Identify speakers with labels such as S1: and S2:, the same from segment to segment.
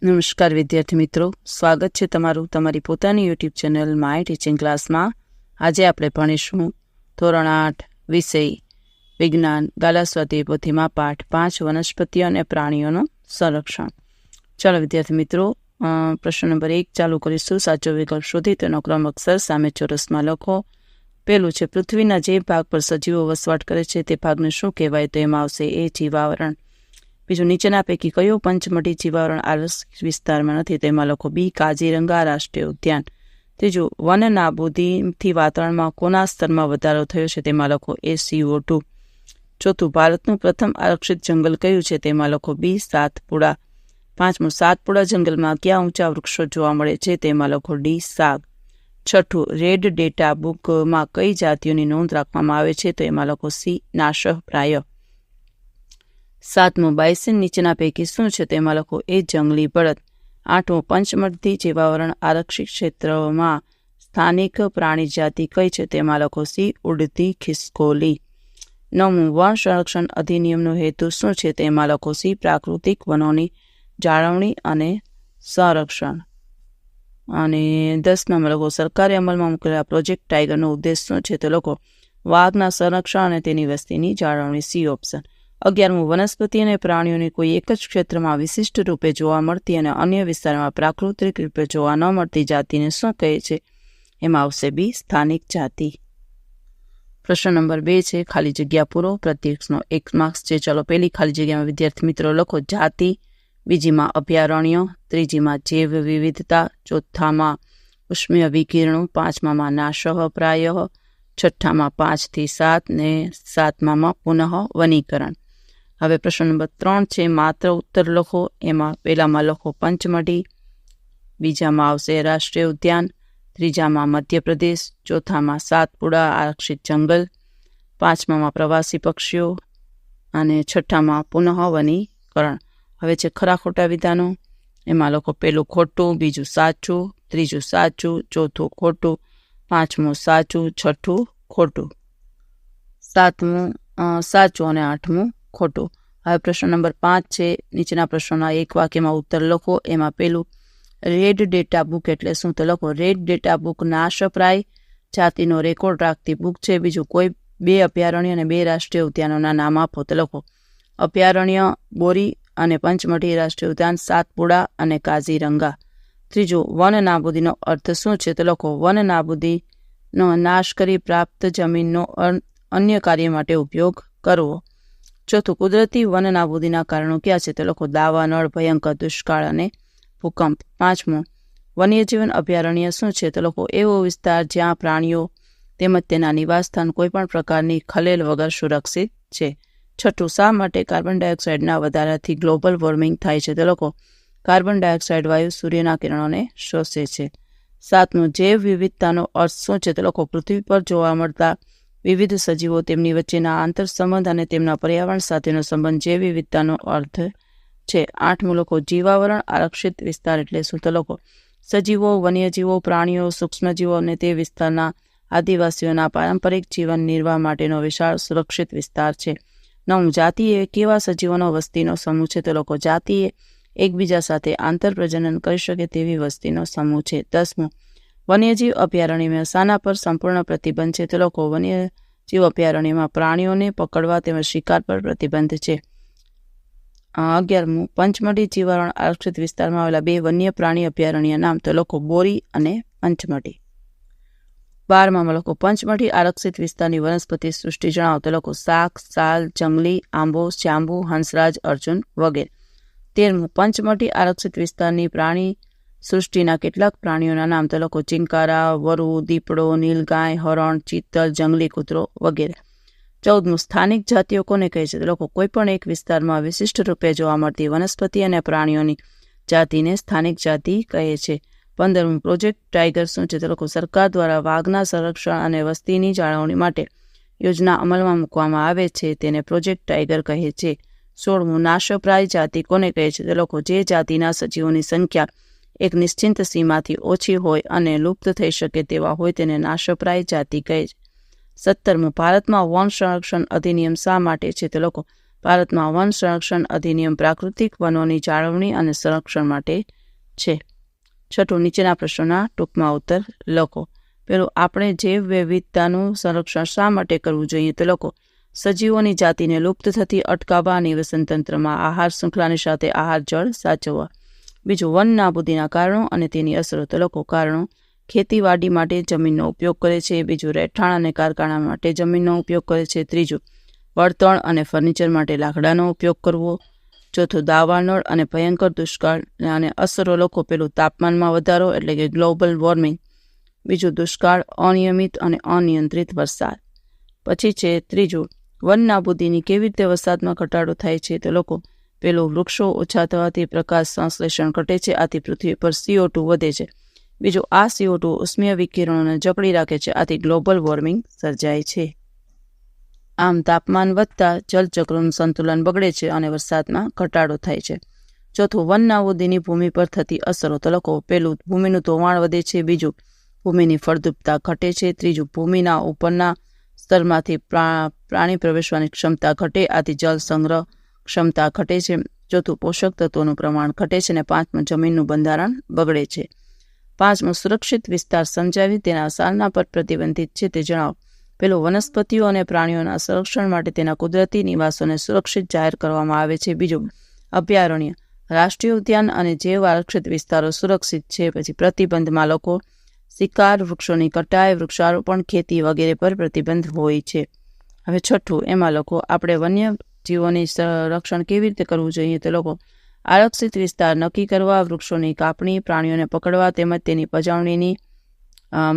S1: નમસ્કાર વિદ્યાર્થી મિત્રો, સ્વાગત છે તમારું તમારી પોતાની યુટ્યુબ ચેનલ માય ટીચિંગ ક્લાસમાં. આજે આપણે ભણીશું ધોરણ 8 વિષય વિજ્ઞાન ગાલા સ્વાધ્યાય પોથીમાં પાઠ 5 વનસ્પતિઓ અને પ્રાણીઓનું સંરક્ષણ. ચાલો વિદ્યાર્થી મિત્રો, પ્રશ્ન નંબર 1 ચાલુ કરીશું. સાચો વિકલ્પ શોધી તેનો ક્રમ અક્ષર સામે ચોરસમાં લખો. પહેલું છે પૃથ્વીના જે ભાગ પર સજીવો વસવાટ કરે છે તે ભાગને શું કહેવાય? તો એમાં આવશે એ જીવાવરણ. બીજું, નીચેના પૈકી કયું પંચમઢી જીવાવરણ આરક્ષિત વિસ્તારમાં નથી? તેમાં લખો બી કાઝીરંગા રાષ્ટ્રીય ઉદ્યાન. ત્રીજું, વન નાબૂદીથી વાતાવરણમાં કોના સ્તરમાં વધારો થયો છે? તેમાં લખો એ CO2. ચોથું, ભારતનું પ્રથમ આરક્ષિત જંગલ કયું છે? તેમાં લખો બી સાતપુડા. પાંચમું, સાતપુડા જંગલમાં કયા ઊંચા વૃક્ષો જોવા મળે છે? તેમાં લખો ડી સાગ. છઠ્ઠું, રેડ ડેટા બુકમાં કઈ જાતિઓની નોંધ રાખવામાં આવે છે? તો એમાં લખો સી નાશપ્રાય. સાતમું, બાયસન નીચેના પૈકી શું છે? તેમાં લખો એ જંગલી બળદ. આઠમું, પંચમઢી જીવાવરણ આરક્ષિત ક્ષેત્રમાં સ્થાનિક પ્રાણી જાતિ કઈ છે? તેમાં લખો સી ઉડતી ખિસકોલી. નવમું, વન સંરક્ષણ અધિનિયમનો હેતુ શું છે? તેમાં લખો સી પ્રાકૃતિક વનોની જાળવણી અને સંરક્ષણ. અને 10માં લખો સરકારે અમલમાં મૂકેલા પ્રોજેક્ટ ટાઈગરનો ઉદ્દેશ શું છે? તો લખો વાઘના સંરક્ષણ અને તેની વસ્તીની જાળવણી. C option. 11મું, વનસ્પતિ અને પ્રાણીઓની કોઈ એક જ ક્ષેત્રમાં વિશિષ્ટ રૂપે જોવા મળતી અને અન્ય વિસ્તારમાં પ્રાકૃતિક રૂપે જોવા ન મળતી જાતિને શું કહે છે? એમાં આવશે બી સ્થાનિક જાતિ. પ્રશ્ન નંબર 2 છે ખાલી જગ્યા પૂરો. પ્રત્યેકનો 1 માર્ક્સ છે. ચલો, પહેલી ખાલી જગ્યામાં વિદ્યાર્થી મિત્રો લખો જાતિ, બીજીમાં અભયારણ્ય, ત્રીજીમાં જૈવ વિવિધતા, ચોથામાં ઉષ્મીય વિકિરણો, પાંચમામાં નાશપ્રાય, છઠ્ઠામાં 5 થી 7 ને સાતમામાં પુનઃ વનીકરણ. હવે પ્રશ્ન નંબર 3 છે માત્ર ઉત્તર લખો. એમાં પહેલામાં લખો પંચમઢી, બીજામાં આવશે રાષ્ટ્રીય ઉદ્યાન, ત્રીજામાં મધ્યપ્રદેશ, ચોથામાં સાતપુડા આરક્ષિત જંગલ, પાંચમામાં પ્રવાસી પક્ષીઓ અને છઠ્ઠામાં પુનઃ વનીકરણ. હવે છે ખરા ખોટા વિધાનો. એમાં લખો પહેલું ખોટું, બીજું સાચું, ત્રીજું સાચું, ચોથું ખોટું, પાંચમું સાચું, છઠ્ઠું ખોટું, સાતમું સાચું અને આઠમું ખોટું. હવે પ્રશ્ન નંબર 5 છે. નીચેના પ્રશ્નોના એક વાક્યમાં ઉત્તર લખો. એમાં પહેલું, રેડ ડેટા બુક એટલે શું? તો લખો રેડ ડેટા બુક નાશપ્રાય જાતિનો રેકોર્ડ રાખતી બુક છે. બીજું, કોઈ 2 અભયારણ્ય અને 2 રાષ્ટ્રીય ઉદ્યાનોના નામ આપો. તો લખો અભયારણ્ય બોરી અને પંચમઢી રાષ્ટ્રીય ઉદ્યાન સાતપુડા અને કાઝીરંગા. ત્રીજું, વન નાબૂદીનો અર્થ શું છે? તો લખો વન નાબૂદીનો નાશ કરી પ્રાપ્ત જમીનનો અન્ય કાર્ય માટે ઉપયોગ કરવો. ચોથું, કુદરતી વન નાબૂદીના કારણો ક્યાં છે? તો લખો દાવાનળ, ભયંકર દુષ્કાળ અને ભૂકંપ. પાંચમું, વન્યજીવન અભયારણ્ય શું છે? તો લખો એવો વિસ્તાર જ્યાં પ્રાણીઓ તેમજ તેના નિવાસસ્થાન કોઈપણ પ્રકારની ખલેલ વગર સુરક્ષિત છે. છઠ્ઠું, શા માટે કાર્બન ડાયોક્સાઇડના વધારાથી ગ્લોબલ વોર્મિંગ થાય છે? તો લખો કાર્બન ડાયોક્સાઇડ વાયુ સૂર્યના કિરણોને શોષે છે. સાતમું, જૈવ વિવિધતાનો અર્થ શું છે? તો લખો પૃથ્વી પર જોવા મળતા વિવિધ સજીવો, તેમની વચ્ચેના આંતરસંબંધ અને તેમના પર્યાવરણ સાથેનો સંબંધ જૈવ વિવિધતાનો અર્થ છે. આઠમું લખો જીવાવરણ આરક્ષિત વિસ્તાર એટલે શું? તો લખો સજીવો, વન્યજીવો, પ્રાણીઓ, સૂક્ષ્મજીવો અને તે વિસ્તારના આદિવાસીઓના પારંપરિક જીવન નિર્વાહ માટેનો વિશાળ સુરક્ષિત વિસ્તાર છે. 9, જાતિ એ કેવા સજીવોનો વસ્તીનો સમૂહ છે? તો લખો જાતિ એ એકબીજા સાથે આંતરપ્રજનન કરી શકે તેવી વસ્તીનો સમૂહ છે. 10મું, વન્યજીવ અભયારણ્યમાં શાના પર સંપૂર્ણ પ્રતિબંધ છે? તો લખો વન્યજીવ અભયારણ્યમાં પ્રાણીઓને પકડવા તેમજ શિકાર પર પ્રતિબંધ છે. 11મું, પંચમઢી જીવાવરણ આરક્ષિત વિસ્તારમાં આવેલા 2 વન્ય પ્રાણી અભયારણ્ય નામ? તો લખો બોરી અને પંચમઢી. 12માં લખો પંચમઢી આરક્ષિત વિસ્તારની વનસ્પતિ સૃષ્ટિ જણાવો. તો લખો શાક, સાલ, જંગલી, આંબો, શ્યાંબુ, હંસરાજ, અર્જુન વગેરે. 13મું, પંચમઢી આરક્ષિત વિસ્તારની પ્રાણી સૃષ્ટિના કેટલાક પ્રાણીઓના નામ? તો લખો ચિંકારા, વરુ, દીપડો, નીલગાય, હરણ, ચિત્તલ, જંગલી કૂતરો વગેરે. 14મું, સ્થાનિક જાતિઓ કોને કહે છે? તો લખો કોઈપણ એક વિસ્તારમાં વિશિષ્ટ રૂપે જોવા મળતી વનસ્પતિ અને પ્રાણીઓની જાતિને સ્થાનિક જાતિ કહે છે. 15મું, પ્રોજેક્ટ ટાઈગર શું છે? તો લખો સરકાર દ્વારા વાઘના સંરક્ષણ અને વસ્તીની જાળવણી માટે યોજના અમલમાં મૂકવામાં આવે છે તેને પ્રોજેક્ટ ટાઈગર કહે છે. 16મું, નાશપ્રાય જાતિ કોને કહે છે? તો લખો જે જાતિના સજીવોની સંખ્યા એક નિશ્ચિત સીમાથી ઓછી હોય અને લુપ્ત થઈ શકે તેવા હોય તેને નાશપ્રાય જાતિ કહે છે. 17મું, ભારતમાં વન સંરક્ષણ અધિનિયમ શા માટે છે? તો લખો ભારતમાં વન સંરક્ષણ અધિનિયમ પ્રાકૃતિક વનોની જાળવણી અને સંરક્ષણ માટે છે. છઠ્ઠું, નીચેના પ્રશ્નોના ટૂંકમાં ઉત્તર લખો. પેલું, આપણે જૈવ વિવિધતાનું સંરક્ષણ શા માટે કરવું જોઈએ? તો લખો, સજીવોની જાતિને લુપ્ત થતી અટકાવવા, નિવસન તંત્રમાં આહાર શૃંખલાની સાથે આહાર જળ સાચવવા. બીજું, વન નાબૂદીના કારણો અને તેની અસરો. તો લખો, કારણો, ખેતીવાડી માટે જમીનનો ઉપયોગ કરે છે. બીજું, રહેઠાણ અને કારખાના માટે જમીનનો ઉપયોગ કરે છે. ત્રીજું, બળતણ અને ફર્નિચર માટે લાકડાનો ઉપયોગ કરવો. ચોથું, દાવાનળ અને ભયંકર દુષ્કાળ અને અસરો. લખો, પેલું, તાપમાનમાં વધારો એટલે કે ગ્લોબલ વોર્મિંગ. બીજું, દુષ્કાળ, અનિયમિત અને અનિયંત્રિત વરસાદ. પછી છે ત્રીજું, વન નાબૂદીની કેવી રીતે વરસાદમાં ઘટાડો થાય છે? તો લોકો, પેલું, વૃક્ષો ઓછા થવાથી પ્રકાશ સંશ્લેષણ ઘટે છે, આથી પૃથ્વી પર CO2 વધે છે. બીજું, આ CO2 ઉષ્મીય વિકિરણોને જકડી રાખે છે, આથી ગ્લોબલ વોર્મિંગ સર્જાય છે. આમ તાપમાન વધતા જલચક્રનું સંતુલન બગડે છે અને વરસાદમાં ઘટાડો થાય છે. ચોથું, વન નાબૂદીની ભૂમિ પર થતી અસરો. તો લખો, પેલું, ભૂમિનું ધોવાણ વધે છે. બીજું, ભૂમિની ફળદ્રુપતા ઘટે છે. ત્રીજું, ભૂમિના ઉપરના સ્તરમાંથી પ્રાણી પ્રવેશવાની ક્ષમતા ઘટે, આથી જળ સંગ્રહ ક્ષમતા ઘટે છે. ચોથું, પોષક તત્વોનું પ્રમાણ ઘટે છે. અને પાંચમું, જમીનનું બંધારણ બગડે છે. પાંચમું, સુરક્ષિત વિસ્તાર સમજાવી તેના સારના પર પ્રતિબંધિત છે તે જણાવો. પેલું, વનસ્પતિઓ અને પ્રાણીઓના સંરક્ષણ માટે તેના કુદરતી નિવાસોને સુરક્ષિત જાહેર કરવામાં આવે છે. બીજું, અભયારણ્ય, રાષ્ટ્રીય ઉદ્યાન અને જૈવ આરક્ષિત વિસ્તારો સુરક્ષિત છે. પછી પ્રતિબંધમાં લોકો શિકાર, વૃક્ષોની કટાઈ, વૃક્ષારોપણ, ખેતી વગેરે પર પ્રતિબંધ હોય છે. હવે છઠ્ઠું, એમાં લોકો, આપણે વન્ય જીવોની સંરક્ષણ કેવી રીતે કરવું જોઈએ? તો લોકો, આરક્ષિત વિસ્તાર નક્કી કરવા, વૃક્ષોની કાપણી, પ્રાણીઓને પકડવા તેમજ તેની પજવણીની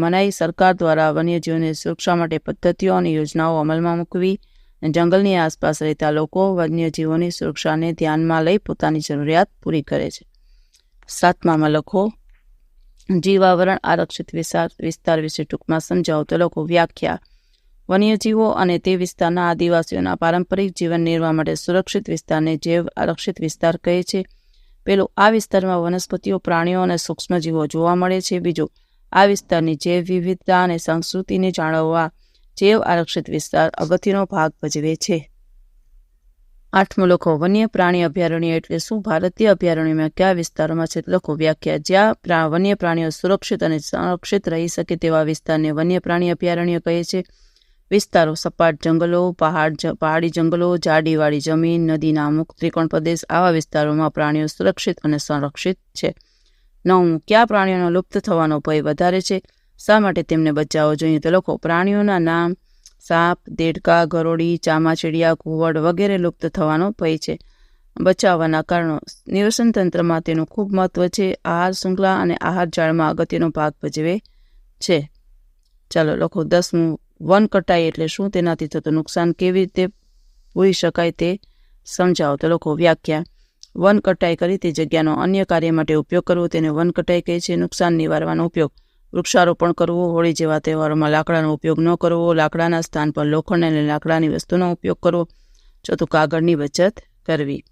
S1: મનાઈ, સરકાર દ્વારા વન્યજીવોની સુરક્ષા માટે પદ્ધતિઓ અને યોજનાઓ અમલમાં મૂકવી, જંગલની આસપાસ રહેતા લોકો વન્યજીવોની સુરક્ષાને ધ્યાનમાં લઈ પોતાની જરૂરિયાત પૂરી કરે છે. સાતમામાં લખો, જીવાવરણ આરક્ષિત વિસ્તાર વિશે ટૂંકમાં સમજાવો. તો લોકો, વ્યાખ્યા, વન્યજીવો અને તે વિસ્તારના આદિવાસીઓના પારંપરિક જીવન નિર્વાહ માટે સુરક્ષિત વિસ્તારને જૈવ આરક્ષિત વિસ્તાર કહે છે. પેલું, આ વિસ્તારમાં વનસ્પતિઓ, પ્રાણીઓ અને સૂક્ષ્મજીવો જોવા મળે છે. બીજું, આ વિસ્તારની જૈવ વિવિધતા અને સંસ્કૃતિને જાળવવા જૈવ આરક્ષિત વિસ્તાર અગત્યનો ભાગ ભજવે છે. આઠમું લખો, વન્ય પ્રાણી અભયારણ્ય એટલે શું? ભારતીય અભયારણ્યમાં કયા વિસ્તારોમાં છે? લખો, વ્યાખ્યા, જ્યાં વન્ય પ્રાણીઓ સુરક્ષિત અને સંરક્ષિત રહી શકે તેવા વિસ્તારને વન્ય પ્રાણી અભયારણ્ય કહે છે. વિસ્તારો, સપાટ જંગલો, પહાડી જંગલો, જાડીવાળી જમીન, નદીના મુક્ત ત્રિકોણ પ્રદેશ. આવા વિસ્તારોમાં પ્રાણીઓ સુરક્ષિત અને સંરક્ષિત છે. 9. કયા પ્રાણીઓનો લુપ્ત થવાનો ભય વધારે છે? શા માટે તેમને બચાવવો જોઈએ? તો લખો, પ્રાણીઓના નામ, સાપ, દેડકા, ગરોળી, ચામાચીડિયા, ઘુવડ વગેરે લુપ્ત થવાનો ભય છે. બચાવવાના કારણો, નિવસન તંત્રમાં તેનું ખૂબ મહત્વ છે. આહાર શૃંખલા અને આહાર જાળમાં અગત્યનો ભાગ ભજવે છે. ચાલો લખો. 10. વન કટાઈ એટલે શું? તેનાથી થતું નુકસાન કેવી રીતે પૂરી શકાય તે સમજાવો. તો લખો, વ્યાખ્યા, વન કટાઈ કરી તે જગ્યાનો અન્ય કાર્ય માટે ઉપયોગ કરવો તેને વન કટાઈ કહે છે. નુકસાન નિવારવાનો ઉપયોગ, વૃક્ષારોપણ કરવું, હોળી જેવા તહેવારોમાં લાકડાનો ઉપયોગ ન કરવો, લાકડાના સ્થાન પર લોખંડ અને લાકડાની વસ્તુનો ઉપયોગ કરવો. ચોથું, કાગળની બચત કરવી.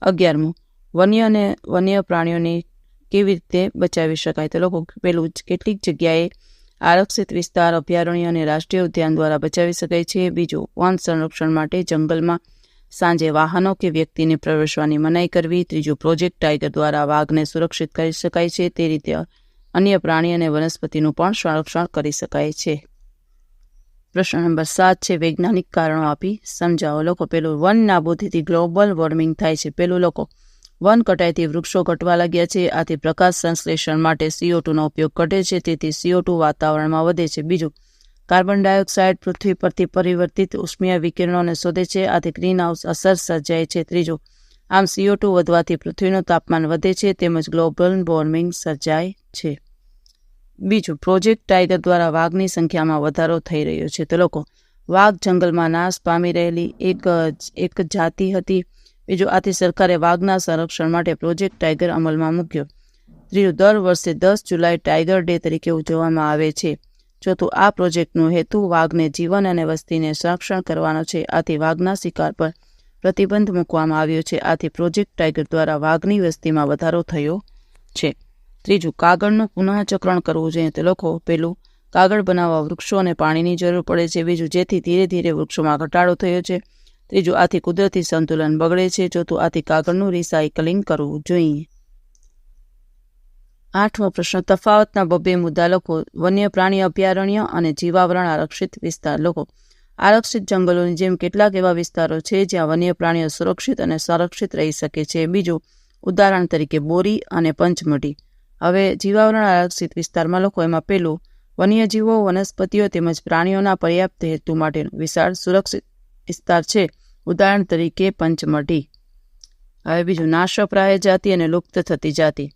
S1: 11. વન્ય પ્રાણીઓને કેવી રીતે બચાવી શકાય? તો લોકો, પેલું, કેટલીક જગ્યાએ આરક્ષિત વિસ્તાર, અભયારણ્ય અને રાષ્ટ્રીય ઉદ્યાન દ્વારા બચાવી શકાય છે. બીજું, વન સંરક્ષણ માટે જંગલમાં સાંજે વાહનો કે વ્યક્તિને પ્રવેશવાની મનાઈ કરવી. ત્રીજું, પ્રોજેક્ટ ટાઈગર દ્વારા વાઘને સુરક્ષિત કરી શકાય છે. તે રીતે અન્ય પ્રાણી અને વનસ્પતિનું પણ સંરક્ષણ કરી શકાય છે. પ્રશ્ન નંબર 7 છે, વૈજ્ઞાનિક કારણો આપી સમજાવો. લોકો, પેલું, વન નાબૂદીથી ગ્લોબલ વોર્મિંગ થાય છે. પેલું, લોકો, વન કટાઈથી વૃક્ષો ઘટવા લાગ્યા છે, આથી પ્રકાશ સંશ્લેષણ માટે CO2નો ઉપયોગ ઘટે છે, તેથી CO2 વાતાવરણમાં વધે છે. બીજું, કાર્બન ડાયોક્સાઇડ પૃથ્વી પરથી પરિવર્તિત ઉષ્મીય વિકિરણોને શોધે છે, આથી ગ્રીન હાઉસ અસર સર્જાય છે. ત્રીજું, આમ CO2 વધવાથી પૃથ્વીનું તાપમાન વધે છે તેમજ ગ્લોબલ વોર્મિંગ સર્જાય છે. બીજું, પ્રોજેક્ટ ટાઈગર દ્વારા વાઘની સંખ્યામાં વધારો થઈ રહ્યો છે. તો લોકો, વાઘ જંગલમાં નાશ પામી રહેલી એક જાતિ હતી. બીજું, આથી સરકારે વાઘના સંરક્ષણ માટે પ્રોજેક્ટ ટાઈગર અમલમાં મૂક્યો. ત્રીજું, દર વર્ષે 10 જુલાઈ ટાઈગર ડે તરીકે ઉજવવામાં આવે છે. ચોથું, આ પ્રોજેક્ટનો હેતુ વાઘને જીવન અને વસ્તીને સંરક્ષણ કરવાનો છે, આથી વાઘના શિકાર પર પ્રતિબંધ મૂકવામાં આવ્યો છે. આથી પ્રોજેક્ટ ટાઈગર દ્વારા વાઘની વસ્તીમાં વધારો થયો છે. ત્રીજું, કાગળનું પુનઃચક્રણ કરવું જોઈએ. તો લોકો, પેલું, કાગળ બનાવવા વૃક્ષો અને પાણીની જરૂર પડે છે. બીજું, જેથી ધીરે ધીરે વૃક્ષોમાં ઘટાડો થયો છે ત્રીજું, આથી કુદરતી સંતુલન બગડે છે. ચોથું, આથી કાગળનું રિસાયકલિંગ કરવું જોઈએ. 8મો પ્રશ્ન, તફાવતના બબ્બે મુદ્દા લખો. વન્ય પ્રાણી અભયારણ્ય અને જીવાવરણ આરક્ષિત વિસ્તાર લખો. આરક્ષિત જંગલોની જેમ કેટલાક એવા વિસ્તારો છે જ્યાં વન્ય પ્રાણીઓ સુરક્ષિત અને સંરક્ષિત રહી શકે છે. બીજું, ઉદાહરણ તરીકે બોરી અને પંચમઢી. હવે જીવાવરણ આરક્ષિત વિસ્તારમાં લખો. એમાં પહેલું, વન્યજીવો, વનસ્પતિઓ તેમજ પ્રાણીઓના પર્યાપ્ત હેતુ માટેનો વિશાળ સુરક્ષિત વિસ્તાર છે. ઉદાહરણ તરીકે પંચમઢી. હવે બીજું, નાશપ્રાય જાતિ અને લુપ્ત થતી જાતિ.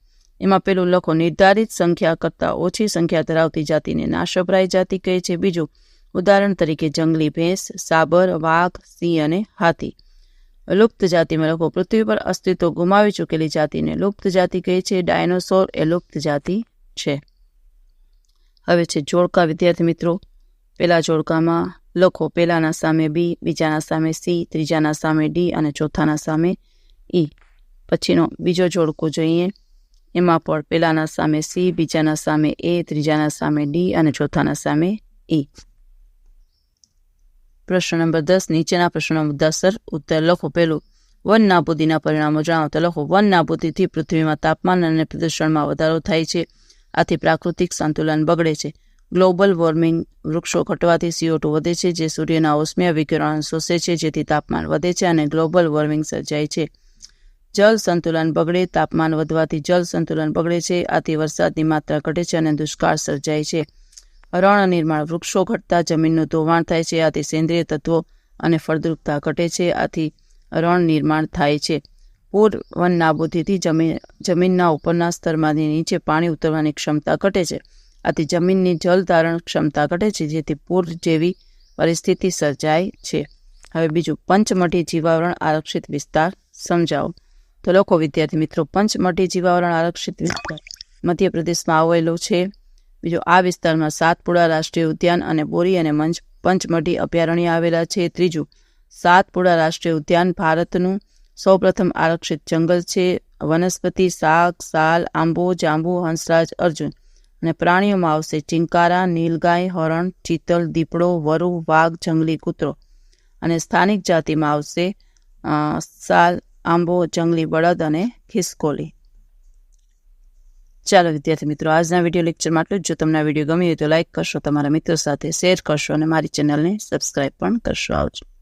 S1: એમાં પેલું લખો. નિર્ધારિત સંખ્યા કરતાં ઓછી સંખ્યા ધરાવતી જાતિને નાશપ્રાય જાતિ કહે છે. બીજું, ઉદાહરણ તરીકે જંગલી ભેંસ, સાબર, વાઘ, સિંહ અને હાથી. લુપ્ત જાતિમાં લખો. પૃથ્વી પર અસ્તિત્વ ગુમાવી ચૂકેલી જાતિને લુપ્ત જાતિ કહે છે. ડાયનોસોર એ લુપ્ત જાતિ છે. હવે છે જોડકા. વિદ્યાર્થી મિત્રો, પહેલા જોડકામાં લખો. પહેલાના સામે બી, બીજાના સામે સી, ત્રીજાના સામે ડી અને ચોથાના સામે ઈ. પછીનો બીજો જોડકો જોઈએ. એમાં પણ પહેલાના સામે સી, બીજાના સામે એ, ત્રીજાના સામે ડી અને ચોથાના સામે ઈ. પ્રશ્ન નંબર 10. નીચેના પ્રશ્નનો મુદ્દાસર ઉત્તર લખો. પહેલું, વન નાબૂદીના પરિણામો જણાવો. તો લખો. વન નાબૂદીથી પૃથ્વીમાં તાપમાન અને પ્રદૂષણમાં વધારો થાય છે. આથી પ્રાકૃતિક સંતુલન બગડે છે. Global warming. વૃક્ષો ઘટવાથી CO2 વધે છે, જે સૂર્યના ઉષ્મીય વિકિરણ શોષે છે, જેથી તાપમાન વધે છે અને ગ્લોબલ વોર્મિંગ સર્જાય છે. જળ સંતુલન બગડે. તાપમાન વધવાથી જળ સંતુલન બગડે છે. આથી વરસાદની માત્રા ઘટે છે અને દુષ્કાળ સર્જાય છે. રણ નિર્માણ. વૃક્ષો ઘટતા જમીનનું ધોવાણ થાય છે. આથી સેન્દ્રિય તત્વો અને ફળદ્રુપતા ઘટે છે. આથી રણ નિર્માણ થાય છે. પૂર. વન નાબૂદીથી જમીનના ઉપરના સ્તરમાંથી નીચે પાણી ઉતરવાની ક્ષમતા ઘટે છે. આથી જમીનની જળ ધારણ ક્ષમતા ઘટે છે, જેથી પૂર જેવી પરિસ્થિતિ સર્જાય છે. હવે બીજું, પંચમઢી જીવાવરણ આરક્ષિત વિસ્તાર સમજાવો. તો લખો વિદ્યાર્થી મિત્રો. પંચમઢી જીવાવરણ આરક્ષિત વિસ્તાર મધ્યપ્રદેશમાં આવેલો છે. બીજો, આ વિસ્તારમાં સાતપુડા રાષ્ટ્રીય ઉદ્યાન અને બોરી અને પંચમઢી અભયારણ્ય આવેલા છે. ત્રીજું, સાતપુડા રાષ્ટ્રીય ઉદ્યાન ભારતનું સૌપ્રથમ આરક્ષિત જંગલ છે. વનસ્પતિ શાક, સાલ, આંબો, જાંબુ, હંસરાજ, અર્જુન. અને પ્રાણીઓમાં આવશે ચિંકારા, નીલગાય, હરણ, ચિતલ, દીપડો, વરુ, વાઘ, જંગલી કૂતરો. અને સ્થાનિક જાતિમાં આવશે સાલ, આંબો, જંગલી બળદ અને ખિસકોલી. ચાલો વિદ્યાર્થી મિત્રો, આજના વિડીયો લેક્ચરમાં આટલું જ. જો તમને આ વિડીયો ગમ્યો હોય તો લાઇક કરશો, તમારા મિત્રો સાથે શેર કરશો અને મારી ચેનલને સબસ્ક્રાઈબ પણ કરશો. આવજો.